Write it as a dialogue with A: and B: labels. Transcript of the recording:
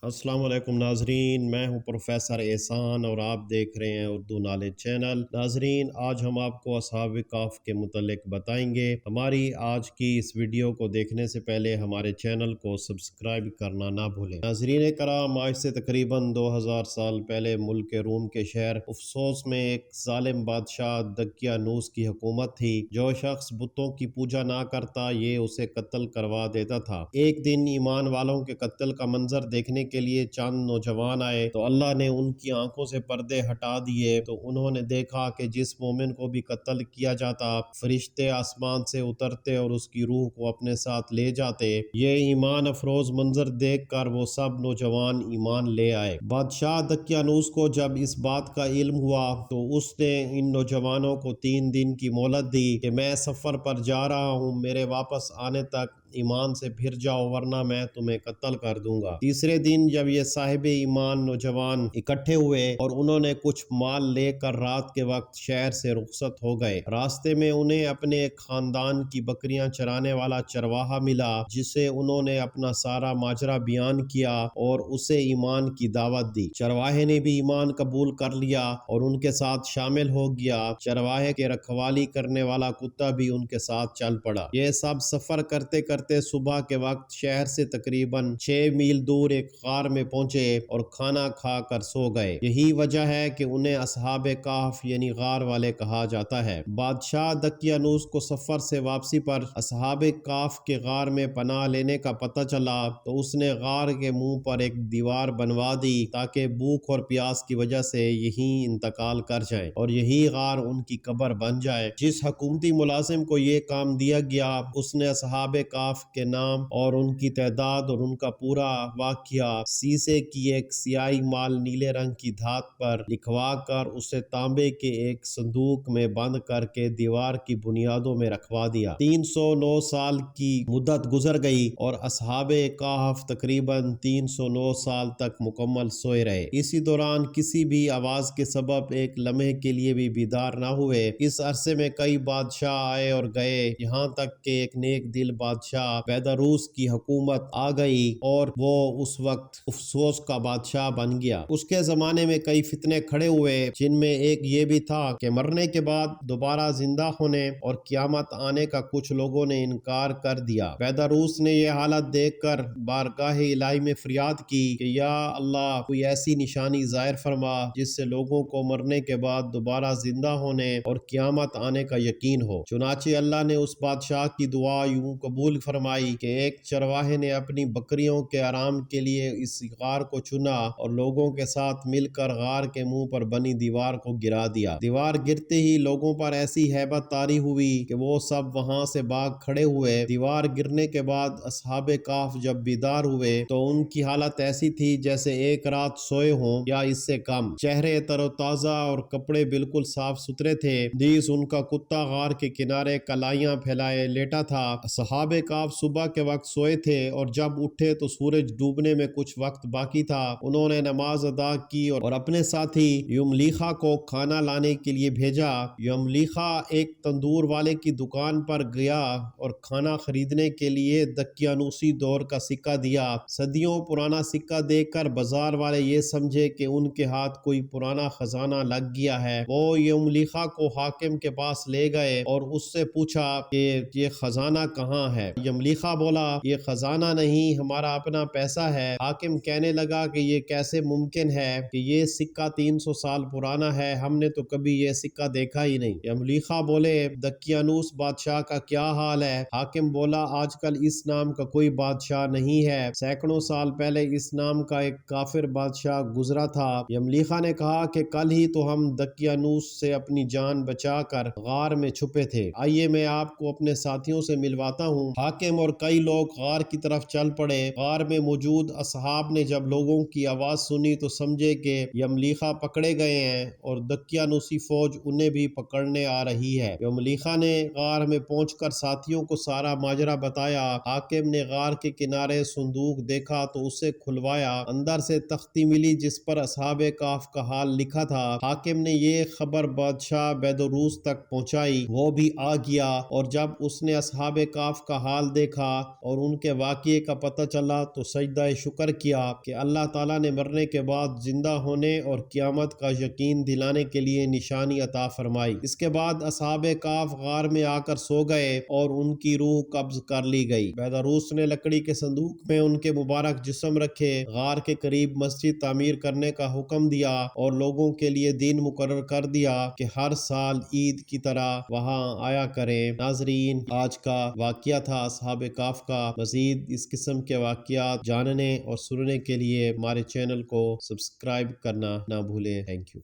A: السلام علیکم ناظرین، میں ہوں پروفیسر احسان اور آپ دیکھ رہے ہیں اردو نالج چینل۔ ناظرین، آج ہم آپ کو اصحاب کہف کے متعلق بتائیں گے۔ ہماری آج کی اس ویڈیو کو دیکھنے سے پہلے ہمارے چینل کو سبسکرائب کرنا نہ بھولیں۔ ناظرین کرام، آج سے تقریباً 2000 سال پہلے ملک روم کے شہر افسوس میں ایک ظالم بادشاہ دقیانوس کی حکومت تھی۔ جو شخص بتوں کی پوجا نہ کرتا یہ اسے قتل کروا دیتا تھا۔ ایک دن ایمان والوں کے قتل کا منظر دیکھنے کے لیے چند نوجوان آئے تو اللہ نے ان کی آنکھوں سے پردے ہٹا دیے، تو انہوں نے دیکھا کہ جس مومن کو بھی قتل کیا جاتا فرشتے آسمان سے اترتے اور اس کی روح کو اپنے ساتھ لے جاتے۔ یہ ایمان افروز منظر دیکھ کر وہ سب نوجوان ایمان لے آئے۔ بادشاہ دقیانوس کو جب اس بات کا علم ہوا تو اس نے ان نوجوانوں کو 3 دن کی مہلت دی کہ میں سفر پر جا رہا ہوں، میرے واپس آنے تک ایمان سے پھر جاؤ ورنہ میں تمہیں قتل کر دوں گا۔ تیسرے دن جب یہ صاحب ایمان نوجوان اکٹھے ہوئے اور انہوں نے کچھ مال لے کر رات کے وقت شہر سے رخصت ہو گئے، راستے میں انہیں اپنے ایک خاندان کی بکریاں چرانے والا چرواہا ملا جسے انہوں نے اپنا سارا ماجرا بیان کیا اور اسے ایمان کی دعوت دی۔ چرواہے نے بھی ایمان قبول کر لیا اور ان کے ساتھ شامل ہو گیا۔ چرواہے کے رکھوالی کرنے والا کتا بھی ان کے ساتھ چل پڑا۔ یہ سب سفر کرتے کرتے صبح کے وقت شہر سے تقریباً 6 میل دور ایک غار میں پہنچے اور کھانا کھا کر سو گئے۔ یہی وجہ ہے کہ انہیں اصحاب کہف یعنی غار والے کہا جاتا ہے۔ بادشاہ دقیانوس کو سفر سے واپسی پر اصحاب کہف کے غار میں پناہ لینے کا پتہ چلا تو اس نے غار کے منہ پر ایک دیوار بنوا دی تاکہ بھوک اور پیاس کی وجہ سے یہیں انتقال کر جائیں اور یہی غار ان کی قبر بن جائے۔ جس حکومتی ملازم کو یہ کام دیا گیا اس نے اصحاب کہف کے نام اور ان کی تعداد اور ان کا پورا واقعہ سیسے کی ایک سیاہی مال نیلے رنگ کی دھات پر لکھوا کر اسے تانبے کے ایک صندوق میں بند کر کے دیوار کی بنیادوں میں رکھوا دیا۔ 309 سال کی مدت گزر گئی اور اصحاب کہف تقریباً 309 سال تک مکمل سوئے رہے۔ اسی دوران کسی بھی آواز کے سبب ایک لمحے کے لیے بھی بیدار نہ ہوئے۔ اس عرصے میں کئی بادشاہ آئے اور گئے، یہاں تک کہ ایک نیک دل بادشاہ بیداروس کی حکومت آ گئی اور وہ اس وقت افسوس کا بادشاہ بن گیا۔ اس کے زمانے میں کئی فتنے کھڑے ہوئے جن میں ایک یہ بھی تھا کہ مرنے کے بعد دوبارہ زندہ ہونے اور قیامت آنے کا کچھ لوگوں نے انکار کر دیا۔ بیداروس نے یہ حالت دیکھ کر بارگاہ الہی میں فریاد کی کہ یا اللہ، کوئی ایسی نشانی ظاہر فرما جس سے لوگوں کو مرنے کے بعد دوبارہ زندہ ہونے اور قیامت آنے کا یقین ہو۔ چنانچہ اللہ نے اس بادشاہ کی دعا یوں قبول فرمائی کہ ایک چرواہے نے اپنی بکریوں کے آرام کے لیے اس غار کو چنا اور لوگوں کے ساتھ مل کر غار کے منہ پر بنی دیوار کو گرا دیا۔ دیوار گرتے ہی لوگوں پر ایسی ہیبت طاری ہوئی کہ وہ سب وہاں سے بھاگ کھڑے ہوئے۔ دیوار گرنے کے بعد اصحاب کہف جب بیدار ہوئے تو ان کی حالت ایسی تھی جیسے ایک رات سوئے ہوں یا اس سے کم۔ چہرے تر و تازہ اور کپڑے بالکل صاف ستھرے تھے۔ نیز ان کا کتا غار کے کنارے کلائیاں پھیلائے لیٹا تھا۔ اصحاب کہف صبح کے وقت سوئے تھے اور جب اٹھے تو سورج ڈوبنے میں کچھ وقت باقی تھا۔ انہوں نے نماز ادا کی اور اپنے ساتھی یملیخا کو کھانا لانے کے لیے بھیجا۔ یملیخا ایک تندور والے کی دکان پر گیا اور کھانا خریدنے کے لیے دقیانوسی دور کا سکہ دیا۔ صدیوں پرانا سکہ دیکھ کر بازار والے یہ سمجھے کہ ان کے ہاتھ کوئی پرانا خزانہ لگ گیا ہے۔ وہ یملیخا کو حاکم کے پاس لے گئے اور اس سے پوچھا کہ یہ خزانہ کہاں ہے۔ یملیخا بولا، یہ خزانہ نہیں، ہمارا اپنا پیسہ ہے۔ حاکم کہنے لگا کہ یہ کیسے ممکن ہے کہ یہ سکہ 300 سال پرانا ہے، ہم نے تو کبھی یہ سکہ دیکھا ہی نہیں۔ یملیخا بولے، دقیانوس بادشاہ کا کیا حال ہے؟ حاکم بولا، آج کل اس نام کا کوئی بادشاہ نہیں ہے، سینکڑوں سال پہلے اس نام کا ایک کافر بادشاہ گزرا تھا۔ یملیخا نے کہا کہ کل ہی تو ہم دقیانوس سے اپنی جان بچا کر غار میں چھپے تھے، آئیے میں آپ کو اپنے ساتھیوں سے ملواتا ہوں۔ حاکم اور کئی لوگ غار کی طرف چل پڑے۔ غار میں موجود اصحاب نے جب لوگوں کی آواز سنی تو سمجھے کہ یملیخا پکڑے گئے ہیں اور دقیانوسی فوج انہیں بھی پکڑنے آ رہی ہے۔ یملیخا نے غار میں پہنچ کر ساتھیوں کو سارا ماجرا بتایا۔ حاکم نے غار کے کنارے صندوق دیکھا تو اسے کھلوایا، اندر سے تختی ملی جس پر اصحاب کہف کا حال لکھا تھا۔ حاکم نے یہ خبر بادشاہ بیداروس تک پہنچائی، وہ بھی آ گیا اور جب اس نے اصحاب کہف کا حال حال دیکھا اور ان کے واقعے کا پتہ چلا تو سجدہ شکر کیا کہ اللہ تعالیٰ نے مرنے کے بعد زندہ ہونے اور قیامت کا یقین دلانے کے لیے نشانی عطا فرمائی۔ اس کے بعد اصحاب کہف غار میں آ کر سو گئے اور ان کی روح قبض کر لی گئی۔ بیداروس نے لکڑی کے صندوق میں ان کے مبارک جسم رکھے، غار کے قریب مسجد تعمیر کرنے کا حکم دیا اور لوگوں کے لیے دن مقرر کر دیا کہ ہر سال عید کی طرح وہاں آیا کریں۔ ناظرین، آج کا واقعہ تھا اصحاب کہف کا۔ مزید اس قسم کے واقعات جاننے اور سننے کے لیے ہمارے چینل کو سبسکرائب کرنا نہ بھولیں۔ Thank you.